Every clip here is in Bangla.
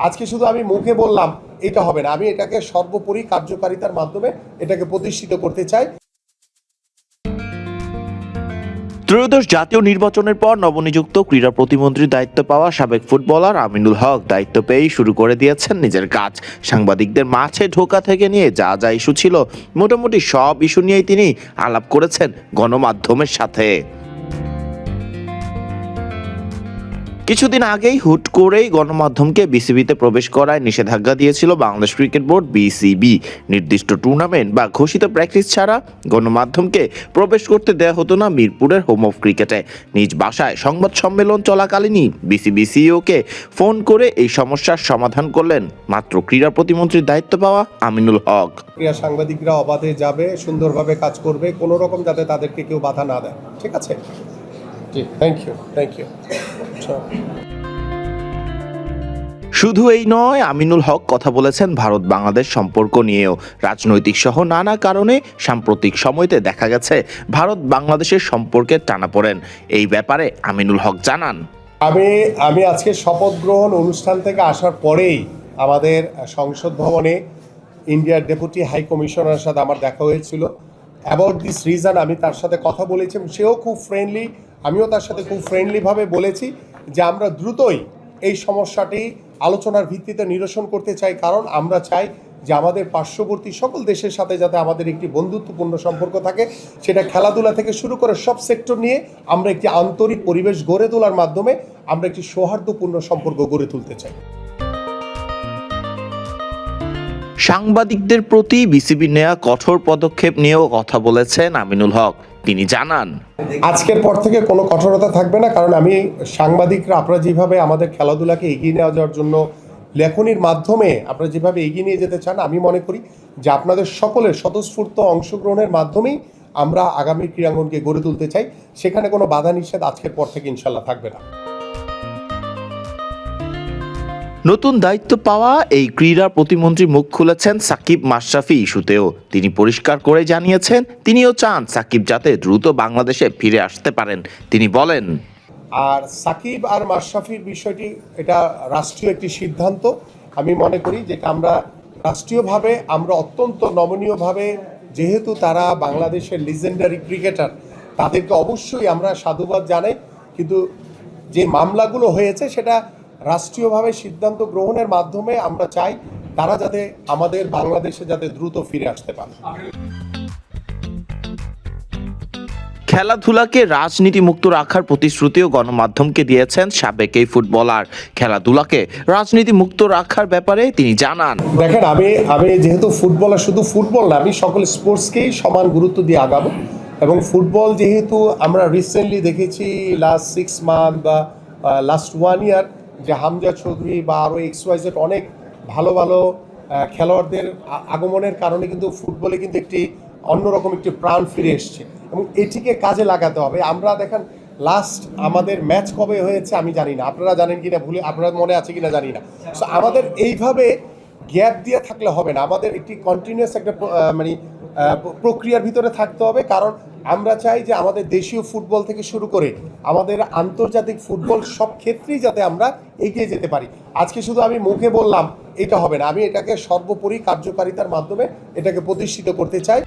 আজকে শুধু আমি মুখে বললাম এটা হবে না, আমি এটাকে সর্বোপরি কার্যকারিতার মাধ্যমে এটাকে প্রতিষ্ঠিত করতে চাই। ত্রয়োদশ জাতীয় নির্বাচনের পর নবনিযুক্ত ক্রীড়া প্রতিমন্ত্রীর দায়িত্ব পাওয়া সাবেক ফুটবলার আমিনুল হক দায়িত্ব পেয়েই শুরু করে দিয়েছেন নিজের কাজ। সাংবাদিকদের মাঝে ঢোকা থেকে নিয়ে যা যা ইস্যু ছিল মোটামুটি সব ইস্যু নিয়েই তিনি আলাপ করেছেন গণমাধ্যমের সাথে। কিছুদিন আগেই হুট করেই গণমাধ্যমকে বিসিবিতে প্রবেশ করায় নিষেধাজ্ঞা দিয়েছিল বাংলাদেশ ক্রিকেট বোর্ড বিসিবি। নির্দিষ্ট টুর্নামেন্ট বা ঘোষিত প্র্যাকটিস ছাড়া গণমাধ্যমকে প্রবেশ করতে দেওয়া হতো না মিরপুরের হোম অফ ক্রিকেটে। নিজ বাসায় সংবাদ সম্মেলন চলাকালীনই বিসিবি সিইওকে ফোন করে এই সমস্যার সমাধান করলেন মাত্র ক্রীড়া প্রতিমন্ত্রীর দায়িত্ব পাওয়া আমিনুল হক। ক্রীড়া সাংবাদিকরা অবাধে যাবে, সুন্দরভাবে কাজ করবে, কোনো রকম যাতে তাদেরকে কেউ বাধা না দেয়। ঠিক আছে, জি, থ্যাংক ইউ। শুধু এই নয়, আমিনুল হক কথা বলেছেন ভারত বাংলাদেশ সম্পর্ক নিয়েও। রাজনৈতিক সহ নানা কারণে সাম্প্রতিক সময়তে দেখা গেছে ভারত বাংলাদেশের সম্পর্কের টানাপোড়েন। এই ব্যাপারে আমিনুল হক জানান, আমি আজকে শপথ গ্রহণ অনুষ্ঠান থেকে আসার পরেই আমাদের সংসদ ভবনে ইন্ডিয়ার ডেপুটি হাই কমিশনারের সাথে আমার দেখা হয়েছিল। অ্যাবাউট দিস রিজন আমি তার সাথে কথা বলেছি, সেও খুব ফ্রেন্ডলি, আমিও তার সাথে খুব ফ্রেন্ডলিভাবে বলেছি যে আমরা দ্রুতই এই সমস্যাটি আলোচনার ভিত্তিতে নিরসন করতে চাই, কারণ আমরা চাই যে আমাদের পার্শ্ববর্তী সকল দেশের সাথে যাতে আমাদের একটি বন্ধুত্বপূর্ণ সম্পর্ক থাকে। সেটা খেলাধুলা থেকে শুরু করে সব সেক্টর নিয়ে আমরা একটি আন্তরিক পরিবেশ গড়ে তোলার মাধ্যমে আমরা একটি সৌহার্দ্যপূর্ণ সম্পর্ক গড়ে তুলতে চাই। সাংবাদিকদের প্রতি বিসিবি নেওয়া কঠোর পদক্ষেপ নিয়েও কথা বলেছেন আমিনুল হক। তিনি জানান, আজকের পর থেকে কোনো কঠোরতা থাকবে না, কারণ আমি সাংবাদিকরা আপনারা যেভাবে আমাদের খেলাধুলাকে এগিয়ে নেওয়া যাওয়ার জন্য লেখনির মাধ্যমে আপনারা যেভাবে এগিয়ে নিয়ে যেতে চান, আমি মনে করি যে আপনাদের সকলের স্বতঃস্ফূর্ত অংশগ্রহণের মাধ্যমেই আমরা আগামী ক্রীড়াঙ্গনকে গড়ে তুলতে চাই। সেখানে কোনো বাধা নিষেধ আজকের পর থেকে ইনশাল্লাহ থাকবে না। নতুন দায়িত্ব পাওয়া এই ক্রীড়া প্রতিমন্ত্রী মুখ খুলেছেন সাকিব মাশরাফি ইস্যুতেও। তিনি পরিষ্কার করে জানিয়েছেন তিনিও চান সাকিব যাতে দ্রুত বাংলাদেশে ফিরে আসতে পারেন। তিনি বলেন, আর সাকিব আর মাশরাফির বিষয়টি এটা রাষ্ট্রীয় একটি সিদ্ধান্ত। আমি মনে করি যেটা আমরা রাষ্ট্রীয়ভাবে আমরা অত্যন্ত নমনীয়ভাবে, যেহেতু তারা বাংলাদেশের লিজেন্ডারি ক্রিকেটার, তাদেরকে অবশ্যই আমরা সাধুবাদ জানাই। কিন্তু যে মামলাগুলো হয়েছে সেটা রাষ্ট্রীয়ভাবে সিদ্ধান্ত গ্রহণের মাধ্যমে আমরা চাই তারা যাতে আমাদের বাংলাদেশে যাতে দ্রুত ফিরে আসতে পারে। খেলাধুলাকে রাজনীতি মুক্ত রাখার প্রতিশ্রুতিও গণমাধ্যমকে দিয়েছেন সাবেক এই ফুটবলার। খেলাধুলাকে রাজনীতি মুক্ত রাখার ব্যাপারে তিনি জানান, দেখেন, আমি যেহেতু ফুটবলার, শুধু ফুটবল না, আমি সকল স্পোর্টসকেই সমান গুরুত্ব দিয়ে আগাবো। এবং ফুটবল যেহেতু আমরা রিসেন্টলি দেখেছি লাস্ট 6 মান্থ বা লাস্ট 1 ইয়ার যে হামজা চৌধুরী বা আরও XYZ অনেক ভালো ভালো খেলোয়াড়দের আগমনের কারণে কিন্তু ফুটবলে কিন্তু একটি অন্যরকম একটি প্রাণ ফিরে এসছে এবং এটিকে কাজে লাগাতে হবে। আমরা দেখেন লাস্ট আমাদের ম্যাচ কবে হয়েছে আমি জানি না, আপনারা জানেন কিনা, ভুলে আপনারা মনে আছে কিনা জানি না। সো আমাদের এইভাবে গ্যাপ দিয়ে থাকলে হবে না, আমাদের একটি কন্টিনিউয়াস একটা প্রক্রিয়ার ভিতরে থাকতে হবে। কারণ আমরা চাই যে আমাদের দেশীয় ফুটবল থেকে শুরু করে আমাদের আন্তর্জাতিক ফুটবল সব ক্ষেত্রেই যাতে আমরা এগিয়ে যেতে পারি। আজকে শুধু আমি মুখে বললাম এটা হবে না, আমি এটাকে সর্বোপরি কার্যকারিতার মাধ্যমে এটাকে প্রতিষ্ঠিত করতে চাই।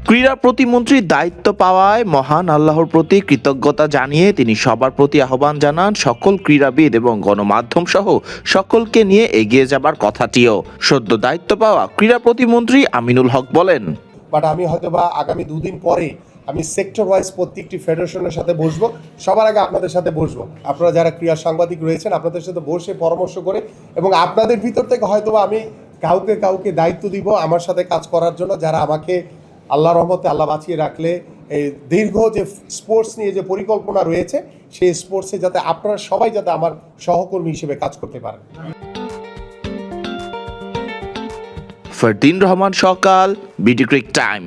ক্রীড়া প্রতিমন্ত্রীর দায়িত্ব পাওয়ায় মহান আল্লাহর প্রতি কৃতজ্ঞতা জানিয়ে তিনি সবার প্রতি আহ্বান জানান সকল ক্রীড়াবিদ এবং গণমাধ্যম সহ সকলকে নিয়ে এগিয়ে যাবার কথাটিও। সদ্য দায়িত্ব পাওয়া ক্রীড়া প্রতিমন্ত্রী আমিনুল হক বলেন, বাট আমি হয়তোবা আগামী 2 দিন পরে আমি সেক্টর ওয়াইজ প্রত্যেকটি ফেডারেশনের সাথে বসবো। সবার আগে আপনাদের সাথে বসবো, আপনারা যারা ক্রীড়া সাংবাদিক রয়েছেন আপনাদের সাথে বসে পরামর্শ করে, এবং আপনাদের ভিতর থেকে হয়তোবা আমি কাউকে দায়িত্ব দিব আমার সাথে কাজ করার জন্য, যারা আমাকে আল্লাহ রহমতে আল্লাহ বাঁচিয়ে রাখলে এই দীর্ঘ যে স্পোর্টস নিয়ে যে পরিকল্পনা রয়েছে সেই স্পোর্টসে যাতে আপনারা সবাই যাতে আমার সহকর্মী হিসেবে কাজ করতে পারেন। ফারদিন রহমান সকাল, বিডি ক্রিক টাইম।